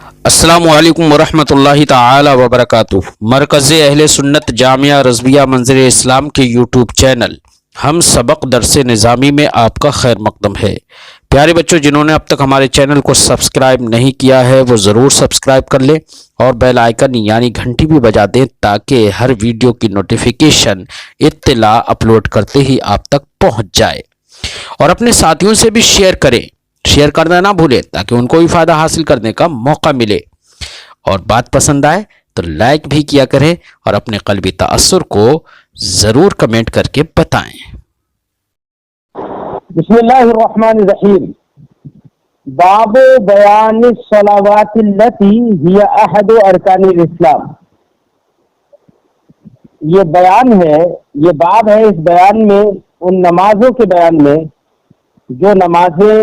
السلام علیکم ورحمۃ اللہ تعالی وبرکاتہ۔ مرکز اہل سنت جامعہ رضویہ منظر اسلام کے یوٹیوب چینل ہم سبق درس نظامی میں آپ کا خیر مقدم ہے۔ پیارے بچوں، جنہوں نے اب تک ہمارے چینل کو سبسکرائب نہیں کیا ہے وہ ضرور سبسکرائب کر لیں اور بیل آئیکن یعنی گھنٹی بھی بجا دیں تاکہ ہر ویڈیو کی نوٹیفیکیشن اطلاع اپلوڈ کرتے ہی آپ تک پہنچ جائے، اور اپنے ساتھیوں سے بھی شیئر کریں۔ شیئر کرنا نہ بھولیں تاکہ ان کو بھی فائدہ حاصل کرنے کا موقع ملے، اور بات پسند آئے تو لائک بھی کیا کریں اور اپنے قلبی تاثر کو ضرور کمنٹ کر کے بتائیں۔ بسم اللہ الرحمن الرحیم۔ باب بیان الصلوات التي هي احد ارکان الاسلام۔ یہ بیان ہے، یہ باب ہے اس بیان میں، ان نمازوں کے بیان میں جو نمازیں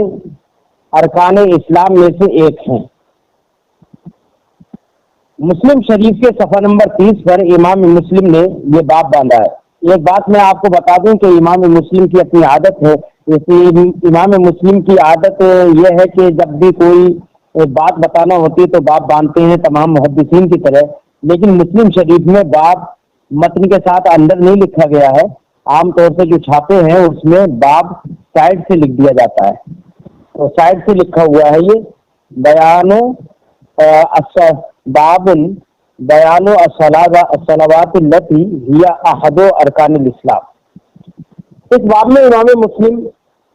ارکان اسلام میں سے ایک ہیں۔ مسلم شریف کے صفحہ نمبر 30 پر امام مسلم نے یہ باب باندھا ہے۔ ایک بات میں آپ کو بتا دوں کہ امام مسلم کی اپنی عادت ہے، امام مسلم کی عادت یہ ہے کہ جب بھی کوئی بات بتانا ہوتی ہے تو باب باندھتے ہیں تمام محدثین کی طرح، لیکن مسلم شریف میں باب متن کے ساتھ اندر نہیں لکھا گیا ہے۔ عام طور سے جو چھاپے ہیں اس میں باب سائڈ سے لکھ دیا جاتا ہے، تو سائڈ سے لکھا ہوا ہے یہ باب بیان الصلوات التي هي احد ارکان الاسلام۔ اس باب میں امام مسلم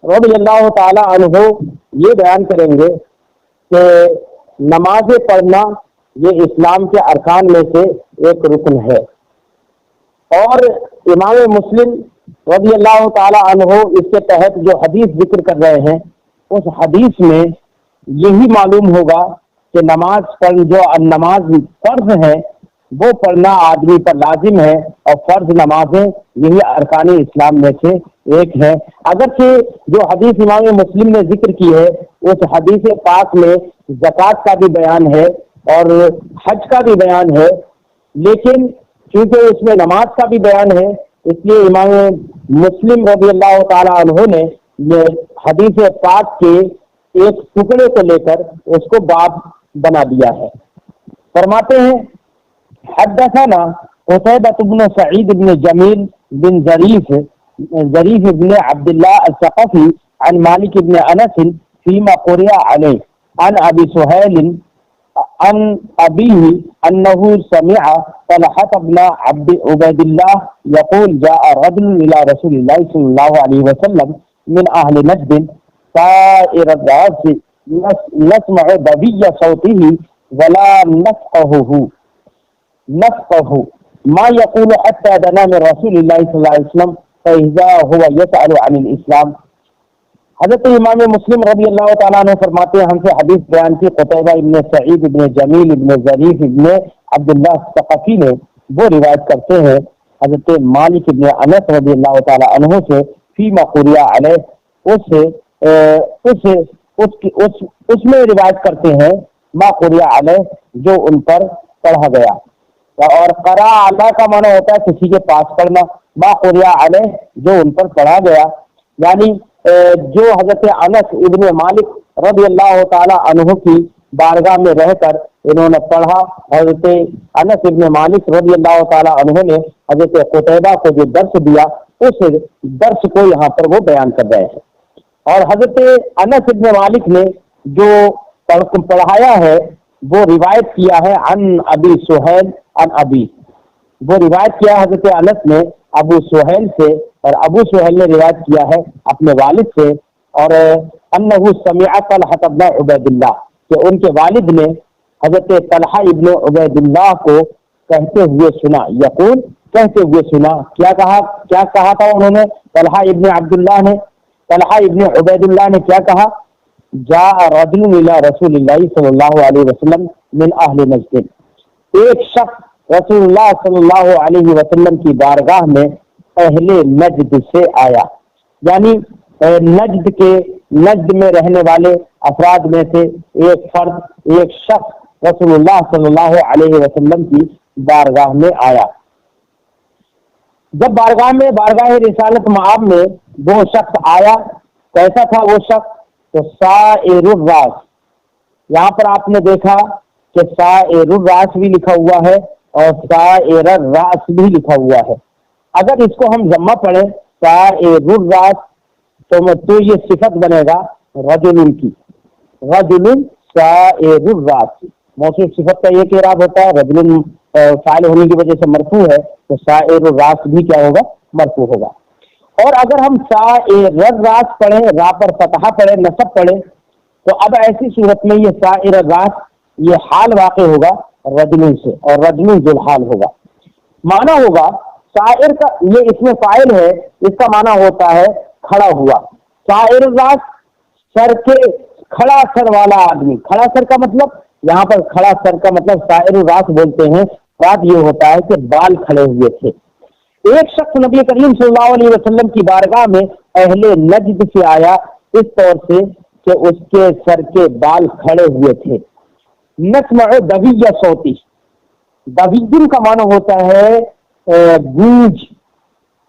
رضی اللہ تعالی عنہ یہ بیان کریں گے کہ نماز پڑھنا یہ اسلام کے ارکان میں سے ایک رکن ہے، اور امام مسلم رضی اللہ تعالی عنہ اس کے تحت جو حدیث ذکر کر رہے ہیں اس حدیث میں یہی معلوم ہوگا کہ نماز فرض ہے وہ پڑھنا آدمی پر لازم ہے، اور فرض نمازیں یہی ارکان اسلام میں سے ایک ہے۔ اگرچہ جو حدیث امام مسلم نے ذکر کی ہے اس حدیث پاک میں زکوٰۃ کا بھی بیان ہے اور حج کا بھی بیان ہے، لیکن چونکہ اس میں نماز کا بھی بیان ہے اس لیے امام مسلم رضی اللہ تعالی عنہ نے حدیث پاک کے ایک ٹکڑے کو لے کر اس کو باب بنا دیا ہے۔ فرماتے ہیں حدثنا قتيبة بن سعيد بن جميل بن ظريف بن عبد الله الثقفي عن مالك بن أنس فيما قرئ عليه عن أبي سهيل عن أبيه أنه سمع طلحة بن عبيد الله يقول جاء رجل إلى رسول الله صلى الله عليه وسلم من أهل نجد سائر الراس نسمع ضبي صوته ولا نفقه ما يقول حتى دنا من رسول الله صلى الله عليه وسلم فإذا هو يسأل عن الإسلام۔ حضرت امام مسلم رضی اللہ تعالیٰ عنہ فرماتے ہیں ہم سے حدیث بیان کی قتیبہ ابن سعید ابن جمیل ابن ظریف ابن عبداللہ ثقفی نے، وہ روایت کرتے ہیں حضرت مالک ابن انس رضی اللہ تعالیٰ عنہ سے فیما قرئ علیہ، اس میں روایت کرتے ہیں ما قرئ علیہ جو ان پر پڑھا گیا، اور قرأ علیہ کا معنی ہوتا ہے کسی کے پاس پڑھنا، ما قرئ علیہ جو ان پر پڑھا گیا، یعنی جو حضرت انس ابن مالک رضی اللہ تعالی عنہ کی بارگاہ میں رہ کر انہوں نے پڑھا۔ حضرت انس ابن مالک رضی اللہ تعالی عنہ نے حضرت قتیبہ کو جو درس دیا اس درس کو یہاں پر وہ بیان کر رہے ہیں، اور حضرت انس ابن مالک نے جو پڑھایا ہے وہ روایت کیا ہے عن ابی سہیل عن ابی، وہ روایت کیا حضرت انس نے ابو سہیل سے، اور ابو سہیل نے روایت کیا ہے اپنے والد سے، اور انہ سمع طلحہ بن عبید اللہ، کہ ان کے والد نے حضرت طلحہ ابن عبید اللہ کو کہتے ہوئے سنا، یقول کہتے ہوئے سنا، کیا کہا تھا انہوں نے؟ طلحہ ابن عبداللہ نے، طلحہ ابن عبید اللہ نے کیا کہا؟ جاء رجل الى رسول اللہ صلی اللہ علیہ وسلم من اہل نجد، ایک شخص رسول اللہ صلی اللہ علیہ وسلم کی بارگاہ میں اہل نجد سے آیا، یعنی نجد میں رہنے والے افراد میں سے ایک شخص رسول اللہ صلی اللہ علیہ وسلم کی بارگاہ میں آیا۔ جب بارگاہ رسالت معاب میں وہ شخص آیا، کیسا تھا وہ شخص؟ تو سائر الراس، یہاں پر آپ نے دیکھا کہ سائر الراس بھی لکھا ہوا ہے اور سائر الراس بھی لکھا ہوا ہے. اگر اس کو ہم ضمہ پڑھیں سائر الراس تو یہ صفت بنے گا رجل کی، رجل سائر الراس. موصوف صفت کا یہ اعراب ہوتا ہے، رجل فاعل ہونے کی وجہ سے مرفوع ہے تو سائر الراس بھی کیا ہوگا؟ مرفوع ہوگا. اور اگر ہم سائر الراس پڑھیں، را پر فتحہ پڑھیں، نصب پڑھیں، تو اب ایسی صورت میں یہ سائر الراس یہ حال واقع ہوگا رجل سے، اور رجل ذو الحال ہوگا. معنی ہوگا سائر کا، یہ اس میں فاعل ہے، اس کا معنی ہوتا ہے کھڑا ہوا. سائر الراس سر کے، کھڑا سر والا آدمی. کھڑا سر کا مطلب، یہاں پر کھڑا سر کا مطلب سائر الراس بولتے ہیں. بات یہ ہوتا ہے کہ بال کھڑے ہوئے تھے. ایک شخص نبی کریم صلی اللہ علیہ وسلم کی بارگاہ میں اہل نجد سے آیا اس طور سے کہ اس کے سر کے بال کھڑے ہوئے تھے. نسمع دویہ صوتی، دویجن کا معنی ہوتا ہے گونج،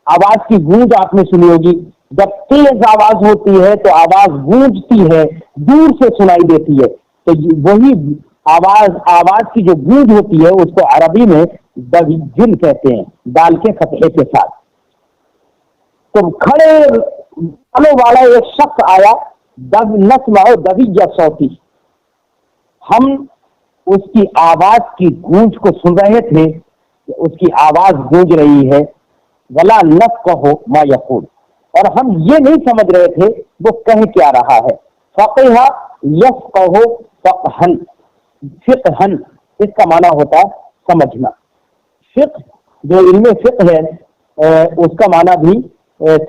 آواز کی گونج آپ نے سنی ہوگی. جب تیز آواز ہوتی ہے تو آواز گونجتی ہے، دور سے سنائی دیتی ہے، تو وہی آواز کی جو گونج ہوتی ہے اس کو عربی میں دویجن کہتے ہیں، دال کے فتحے کے ساتھ. تو کھڑے بالوں والا ایک شخص آیا، نسمع دویہ صوتی، ہم اس کی آواز کی گونج کو سن رہے تھے کہ اس کی آواز گونج رہی ہے. ولا نفقہ ما یقول، اور ہم یہ نہیں سمجھ رہے تھے وہ کہہ کیا رہا ہے. فقہ یفقہ فقہن، فقہن اس کا معنی ہوتا ہے سمجھنا. فقہ جو علم فقہ ہے اس کا معنی بھی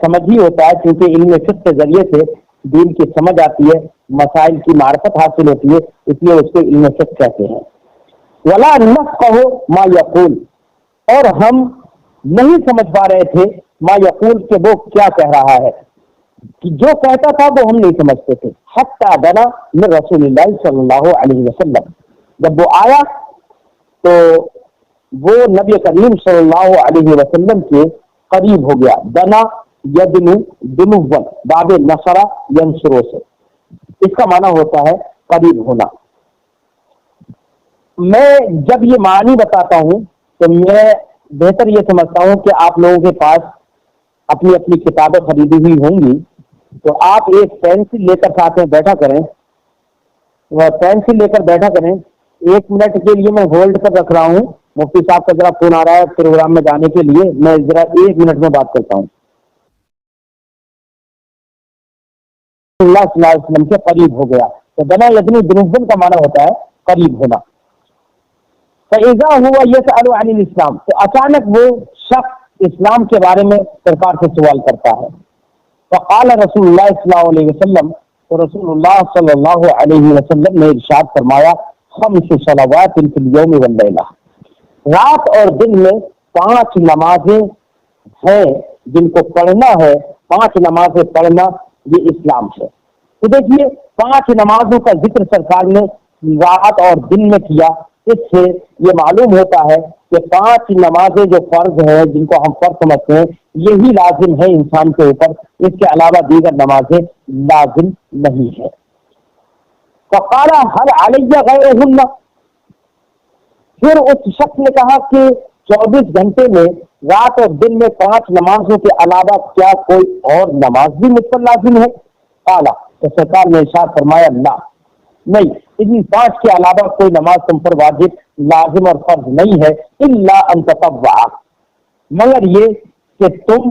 سمجھ ہی ہوتا ہے، کیونکہ علم فقہ کے ذریعے سے دین کی سمجھ آتی ہے، مسائل کی معرفت حاصل ہوتی ہے، اس لیے اس کو علم فقہ کہتے ہیں. ولا نفقہ ما یقول، اور ہم نہیں سمجھ پا رہے تھے ما یقول کہ وہ کیا کہہ رہا ہے، کہ جو کہتا تھا وہ ہم نہیں سمجھتے تھے. حتی دنا من رسول اللہ صلی اللہ علیہ وسلم، جب وہ آیا تو وہ نبی کریم صلی اللہ علیہ وسلم کے قریب ہو گیا. دنا یدنو دنون، باب نصرہ ینصرو سے، اس کا معنی ہوتا ہے قریب ہونا. میں جب یہ معنی بتاتا ہوں تو میں بہتر یہ سمجھتا ہوں کہ آپ لوگوں کے پاس اپنی اپنی کتابیں خریدی ہوئی ہوں گی، تو آپ ایک پینسل لے کر ساتھ میں بیٹھا کریں، وہ پینسل لے کر بیٹھا کریں. 1 منٹ کے لیے میں ہولڈ پر رکھ رہا ہوں، مفتی صاحب کا ذرا فون آ رہا ہے پروگرام میں جانے کے لیے، میں ذرا 1 منٹ میں بات کرتا ہوں. اللہ صلی اللہ علیہ وسلم کے قریب ہو گیا. تو بنا یدنی دنوبن کا معنی ہوتا ہے قریب ہونا. فَإِذَا هُوَ يَسْأَلُ عَنِ الْإِسْلَامِ، تو اچانک وہ شخص اسلام کے بارے میں سرکار سے سوال کرتا ہے. فقال رسول اللہ صلی اللہ علیہ وسلم، تو رسول اللہ صلی اللہ علیہ وسلم نے ارشاد فرمایا، 5 صلوات فی اليوم واللیلہ، رات اور دن میں 5 نمازیں ہیں جن کو پڑھنا ہے. 5 نمازیں پڑھنا یہ اسلام ہے. تو دیکھیے 5 نمازوں کا ذکر سرکار نے رات اور دن میں کیا. اس سے یہ معلوم ہوتا ہے کہ 5 نمازیں جو فرض ہیں، جن کو ہم فرض سمجھتے ہیں، یہی لازم ہے انسان کے اوپر، اس کے علاوہ دیگر نمازیں لازم نہیں ہے. فقال هل علی غیرہن، پھر اس شخص نے کہا کہ 24 گھنٹے میں رات اور دن میں 5 نمازوں کے علاوہ کیا کوئی اور نماز بھی مجھ پر لازم ہے؟ قال، تو سرکار نے ارشاد فرمایا لا، نہیں، ان 5 کے علاوہ کوئی نماز تم پر واجب، لازم اور فرض نہیں ہے. الا ان تطوع، مگر یہ کہ تم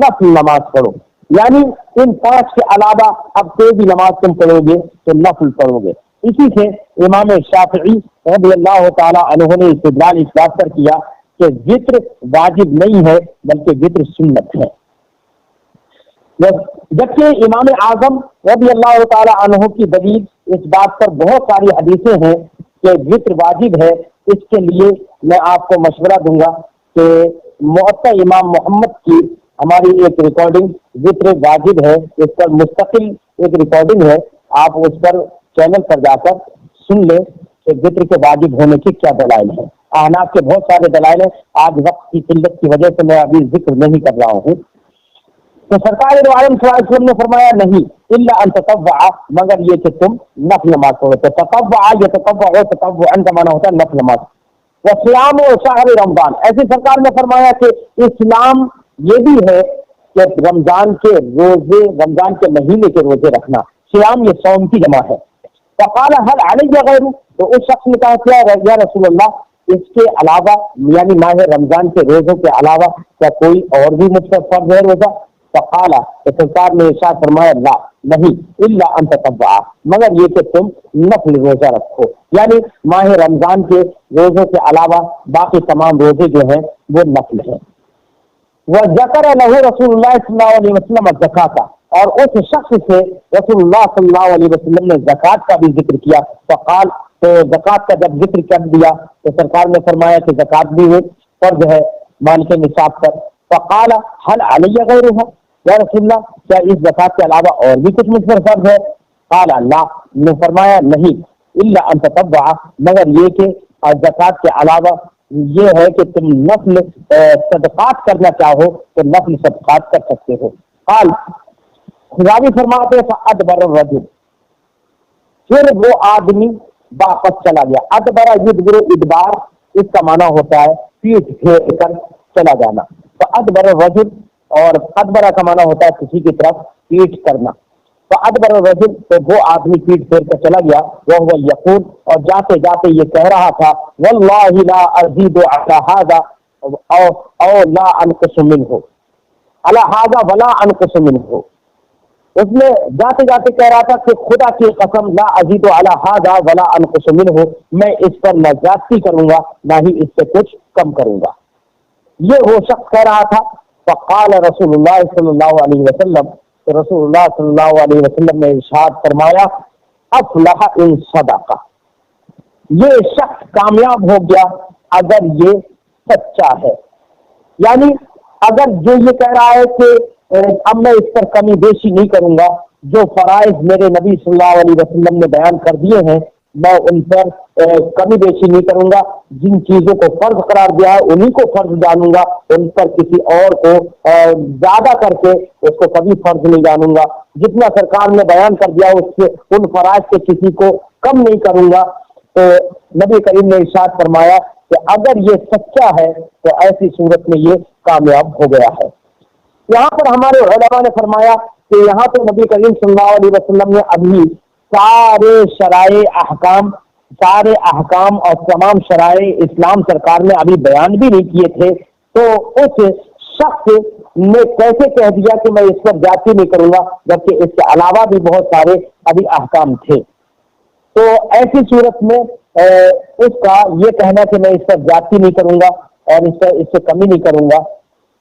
نفل نماز پڑھو، یعنی ان 5 کے علاوہ اب کوئی بھی نماز تم پڑھو گے تو نفل پڑھو گے. اسی سے امام شافعی رضی اللہ تعالی عنہ نے استدلال اس بات پر کیا کہ وتر واجب نہیں ہے بلکہ وتر سنت ہے. جبکہ امام اعظم رضی اللہ تعالی عنہ کی دلیل اس بات پر بہت ساری حدیثیں ہیں کہ وتر واجب ہے. اس کے لیے میں آپ کو مشورہ دوں گا کہ موطا امام محمد کی ہماری ایک ریکارڈنگ وتر واجب ہے، اس پر مستقل ایک ریکارڈنگ ہے، آپ اس پر چینل پر جا کر سن لیں کہ وتر کے واجب ہونے کی کیا دلائل ہیں. احناف کے بہت سارے دلائل ہیں، آج وقت کی قلت کی وجہ سے میں ابھی ذکر نہیں کر رہا ہوں. تو سرکار دو عالم صلی اللہ علیہ وسلم نے فرمایا نہیں الا ان تطوع، مگر یہ کہ تم نفل نماز پڑھو. تو تطوع یتطوع تطوعا کا معنی ہوتا ہے نفل نماز. وصیام شہر رمضان، ایسے سرکار نے فرمایا کہ اسلام یہ بھی ہے کہ رمضان کے روزے، رمضان کے مہینے کے روزے رکھنا. صیام یہ صوم کی جمع ہے. فقال هل علی غیر، تو اس شخص نے کہا کیا یا رسول اللہ اس کے علاوہ، یعنی ماہ رمضان کے روزوں کے علاوہ کیا کوئی اور بھی مجھ پر فرض ہے روزہ؟ فقال، تو سرکار نے ارشاد فرمایا لا، نہیں الا ان تطوع، مگر یہ کہ تم نفل روزہ رکھو. یعنی ماہ رمضان کے روزوں کے علاوہ باقی تمام روزے جو ہیں وہ نفل ہیں. وذکر له رسول اللہ صلی اللہ علیہ وسلم الزکاۃ، اور اس شخص سے رسول اللہ صلی اللہ علیہ وسلم نے زکوٰۃ کا بھی ذکر کیا. فقال، تو زکوٰۃ کا جب ذکر کر دیا تو سرکار نے فرمایا کہ زکوٰۃ بھی فرض ہے مال کے نصاب پر. فقال هل علی غیرها، یا رسول اللہ کیا اس زکوٰۃ کے علاوہ اور بھی کچھ مجھ پر فرض ہے؟ قال لا، نے فرمایا نہیں الا ان تطوع، مگر یہ کہ زکوٰۃ کے علاوہ یہ ہے کہ تم نفل صدقات کرنا چاہو تو نفل صدقات کر سکتے ہو. قال، راوی فرماتے فادبر الرجل، پھر وہ آدمی واپس چلا گیا. ادبر یدبر ادبار، اس کا معنی ہوتا ہے پیٹھ پھیر کر چلا جانا. فادبر الرجل، اور ادبر کا معنی ہوتا ہے کسی کی طرف پیٹھ کرنا. فادبر الرجل، تو وہ آدمی پیٹھ پھیر کر چلا گیا. وهو یقول، اور جاتے جاتے یہ کہہ رہا تھا واللہ لا ازید علی هذا او لا انقص منه، علی هذا ولا انقص منه. اس میں جاتے جاتے کہہ رہا تھا کہ خدا کی قسم لا ازید علی هذا ولا انقص منه، میں اس پر نہ زیادتی کروں گا نہ ہی اس سے کچھ کم کروں گا. یہ وہ شخص کہہ رہا تھا. فقال رسول اللہ صلی اللہ علیہ وسلم، تو رسول اللہ صلی اللہ علیہ وسلم نے ارشاد فرمایا افلح ان صدق، یہ شخص کامیاب ہو گیا اگر یہ سچا ہے. یعنی اگر جو یہ کہہ رہا ہے کہ اب میں اس پر کمی بیشی نہیں کروں گا، جو فرائض میرے نبی صلی اللہ علیہ وسلم نے بیان کر دیے ہیں میں ان پر کمی بیشی نہیں کروں گا، جن چیزوں کو فرض قرار دیا ہے انہی کو فرض جانوں گا، ان پر کسی اور کو زیادہ کر کے اس کو کبھی فرض نہیں جانوں گا. جتنا سرکار نے بیان کر دیا اس سے ان فرائض سے کسی کو کم نہیں کروں گا. تو نبی کریم نے ارشاد فرمایا کہ اگر یہ سچا ہے تو ایسی صورت میں یہ کامیاب ہو گیا ہے. یہاں پر ہمارے علماء نے فرمایا کہ یہاں تو نبی کریم صلی اللہ علیہ وسلم نے ابھی سارے احکام اور تمام شرائع اسلام سرکار نے ابھی بیان بھی نہیں کیے تھے. تو اس شخص نے کیسے کہہ دیا کہ میں اس پر زیادتی نہیں کروں گا جبکہ اس کے علاوہ بھی بہت سارے ابھی احکام تھے. تو ایسی صورت میں اس کا یہ کہنا کہ میں اس پر زیادتی نہیں کروں گا اور اس سے کمی نہیں کروں گا،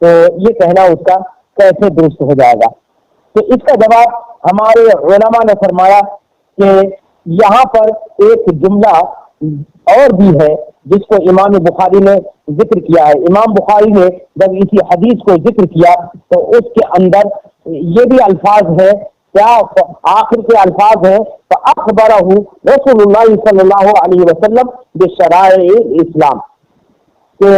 تو یہ کہنا اس کا کیسے درست ہو جائے گا؟ تو اس کا جواب ہمارے علماء نے فرمایا کہ یہاں پر ایک جملہ اور بھی ہے جس کو امام بخاری نے ذکر کیا ہے. امام بخاری نے جب اسی حدیث کو ذکر کیا تو اس کے اندر یہ بھی الفاظ ہے، کیا آخر کے الفاظ ہیں فاخبرہ رسول اللہ صلی اللہ علیہ وسلم بشرائع اسلام، کہ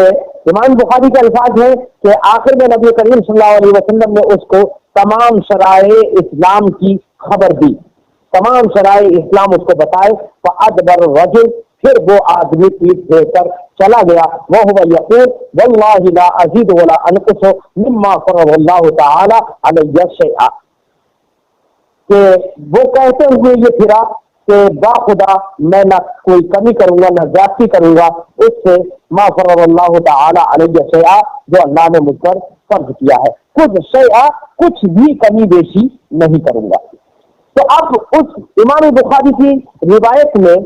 امام بخاری کے الفاظ ہیں کہ آخر میں نبی کریم صلی اللہ علیہ وسلم نے اس کو تمام شرائع اسلام کی خبر دی، تمام شرائع اسلام اس کو بتائے. فادبر الرجل، پھر وہ آدمی پیٹ پھیر کر چلا گیا. وهو یقول واللہ لا ازید ولا انقص مما فرض اللہ تعالی علی شیئا، کہ وہ کہتے ہوئے یہ پھرا کہ با خدا میں نہ کوئی کمی کروں گا نہ زیادتی کروں گا اس سے ما فرض اللہ تعالی علیہ شیئا، جو اللہ نے مجھ پر فرض کیا ہے، خود شیئا کچھ بھی کمی بیشی نہیں کروں گا. تو اب اس امام بخاری کی روایت میں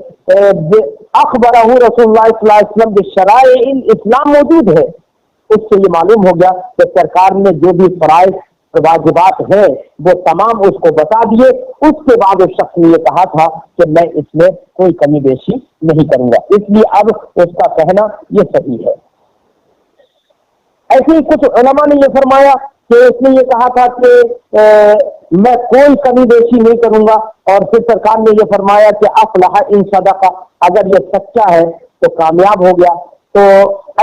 اخبرہ رسول اللہ صلی اللہ علیہ وسلم بشرائع اسلام موجود ہے. اس سے یہ معلوم ہو گیا کہ سرکار نے جو بھی فرائض واجبات ہیں وہ تمام اس کو بتا دیے. اس کے بعد اس شخص نے یہ کہا تھا کہ میں اس میں کوئی کمی بیشی نہیں کروں گا، اس لیے اب اس کا کہنا یہ صحیح ہے. ایسے ہی کچھ علماء نے یہ فرمایا کہ اس نے یہ کہا تھا کہ میں کوئی کمی بیشی نہیں کروں گا، اور پھر سرکار نے یہ فرمایا کہ افلح ان صدقہ، اگر یہ سچا ہے تو کامیاب ہو گیا. تو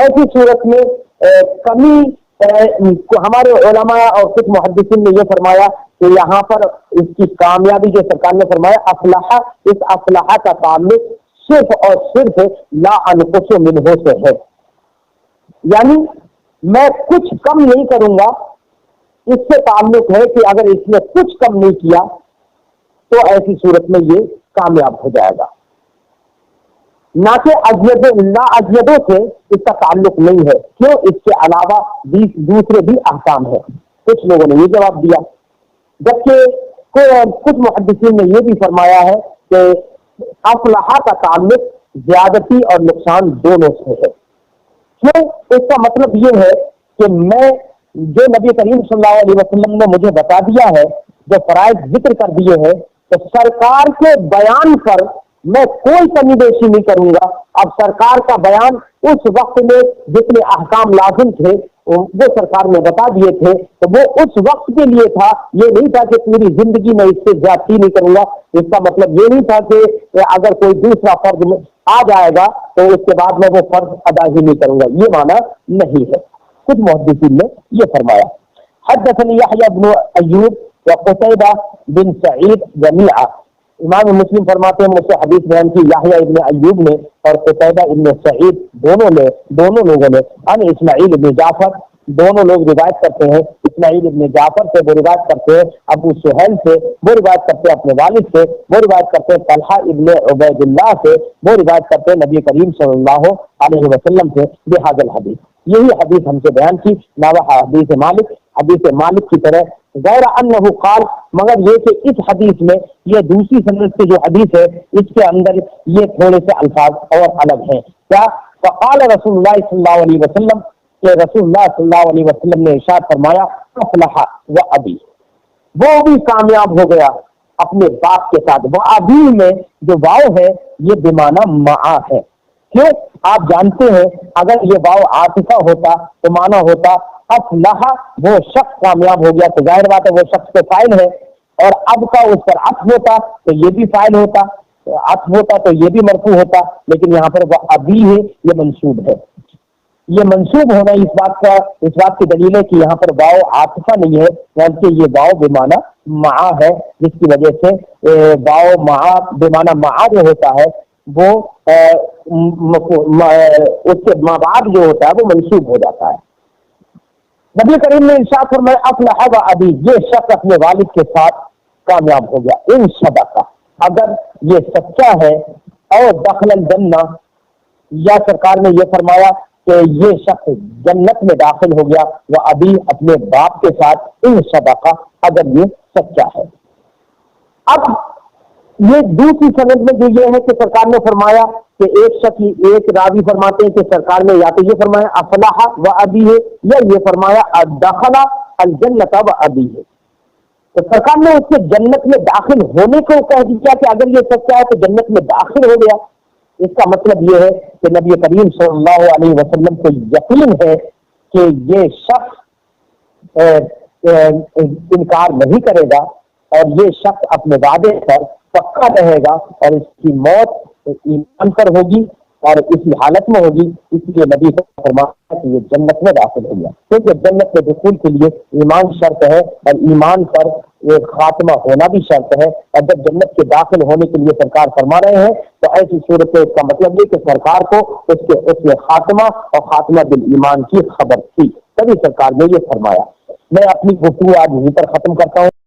ایسی صورت میں کمی ہمارے علماء اور کچھ محدثین نے یہ فرمایا کہ یہاں پر اس کی کامیابی جو سرکار نے فرمایا افلاح، اس افلاح کا تعلق صرف اور صرف لا انقص منہ سے ہے، یعنی میں کچھ کم نہیں کروں گا، اس سے تعلق ہے کہ اگر اس نے کچھ کم نہیں کیا تو ایسی صورت میں یہ کامیاب ہو جائے گا، نہ کہ اجیدوں سے اس کا تعلق نہیں ہے، کیوں؟ اس کے علاوہ دوسرے بھی احکام ہیں۔ کچھ لوگوں نے یہ جواب دیا، جبکہ کچھ محدثین نے یہ بھی فرمایا ہے کہ افلاح کا تعلق زیادتی اور نقصان دونوں سے ہے۔ کیوں؟ اس کا مطلب یہ ہے کہ میں جو نبی کریم صلی اللہ علیہ وسلم نے مجھے بتا دیا ہے، جو فرائض ذکر کر دیے ہیں، تو سرکار کے بیان پر میں کوئی کمی بیشی نہیں کروں گا۔ اب سرکار کا بیان اس وقت میں جتنے احکام لازم تھے وہ سرکار نے بتا دیے تھے، تو وہ اس وقت کے لیے تھا، یہ نہیں تھا کہ پوری زندگی میں اس سے زیادتی نہیں کروں گا۔ اس کا مطلب یہ نہیں تھا کہ اگر کوئی دوسرا فرض آ جائے گا تو اس کے بعد میں وہ فرض ادا ہی نہیں کروں گا، یہ معنی نہیں ہے۔ کچھ محدثین نے یہ فرمایا۔ حدثني يحيى بن ایوب وقتيبة بن سعید جميعا، امام مسلم فرماتے ہیں مجھ سے حدیث بیان کی یحییٰ ابن ایوب نے اور قتیبہ ابن سعید دونوں لوگوں نے، عن اسماعیل ابن جعفر، دونوں لوگ روایت کرتے ہیں، اسماعیل ابن جعفر سے وہ روایت کرتے ہیں، ابو سہیل سے وہ روایت کرتے ہیں، اپنے والد سے وہ روایت کرتے ہیں، طلحہ ابن عبید اللہ سے وہ روایت کرتے ہیں، نبی کریم صلی اللہ علیہ وسلم سے بہذا الحدیث، یہی حدیث ہم سے بیان کی، ناوہ حدیث مالک کی طرح، غیر انہ قال، مگر یہ کہ اس حدیث میں یہ دوسری سند سے جو حدیث ہے اس کے اندر یہ تھوڑے سے الفاظ اور الگ ہیں۔ کیا؟ فقال رسول اللہ صلی اللہ علیہ وسلم، کہ رسول اللہ صلی اللہ علیہ وسلم نے ارشاد فرمایا افلح و ابی، وہ بھی کامیاب ہو گیا اپنے باپ کے ساتھ۔ وہ ابی میں جو واو ہے یہ بمعنی معا ہے، کیوں؟ آپ جانتے ہیں اگر یہ واو عاطفہ ہوتا تو معنی ہوتا افلح، وہ شخص کامیاب ہو گیا، تو ظاہر بات ہے وہ شخص تو فاعل ہے، اور اب کا اس پر عطف ہوتا تو یہ بھی فاعل ہوتا، عطف ہوتا تو یہ بھی مرفوع ہوتا، لیکن یہاں پر وہ ابی ہے، یہ منصوب ہے۔ یہ منصوب ہونا اس بات کی دلیل ہے کہ یہاں پر واو عاطفہ نہیں ہے بلکہ یہ واو بمعنی معا ہے، جس کی وجہ سے واو معا بمعنی معا جو ہوتا ہے وہ اس کے ماں بعد جو ہوتا ہے وہ منصوب ہو جاتا ہے۔ نبی کریم نے ارشاد فرمایا افلح و ابی، یہ شخص اپنے والد کے ساتھ کامیاب ہو گیا، ان صدقہ، اگر یہ سچا ہے، اور دخل الجنہ، یا سرکار نے یہ فرمایا کہ یہ شخص جنت میں داخل ہو گیا، وہ ابھی اپنے باپ کے ساتھ، ان صدقہ، اگر یہ سچا ہے۔ اب یہ دوسری سند میں جو یہ ہے کہ سرکار نے فرمایا کہ ایک راوی فرماتے ہیں کہ سرکار نے یا تو یہ فرمایا افلاح و ابی ہے، یا یہ فرمایا دخل الجنت و ابی ہے، تو سرکار نے اس کے جنت میں داخل ہونے کو کہہ دیا کہ اگر یہ سچا ہے تو جنت میں داخل ہو گیا۔ اس کا مطلب یہ ہے کہ نبی کریم صلی اللہ علیہ وسلم کو یقین ہے کہ یہ شخص انکار نہیں کرے گا، اور یہ شخص اپنے وعدے پر پکا رہے گا، اور اس کی موت ایمان پر ہوگی اور اسی حالت میں ہوگی، اس لیے نبی کو فرمایا کہ یہ جنت میں داخل ہو گیا، کیونکہ جنت میں دخول کے لیے ایمان شرط ہے، اور ایمان پر ایک خاتمہ ہونا بھی شرط ہے، اور جب جنت کے داخل ہونے کے لیے سرکار فرما رہے ہیں تو ایسی صورت میں اس کا مطلب یہ کہ سرکار کو اس میں خاتمہ اور خاتمہ بالایمان کی خبر تھی، تبھی سرکار نے یہ فرمایا۔ میں اپنی گفتگو آج یہیں پر ختم کرتا ہوں۔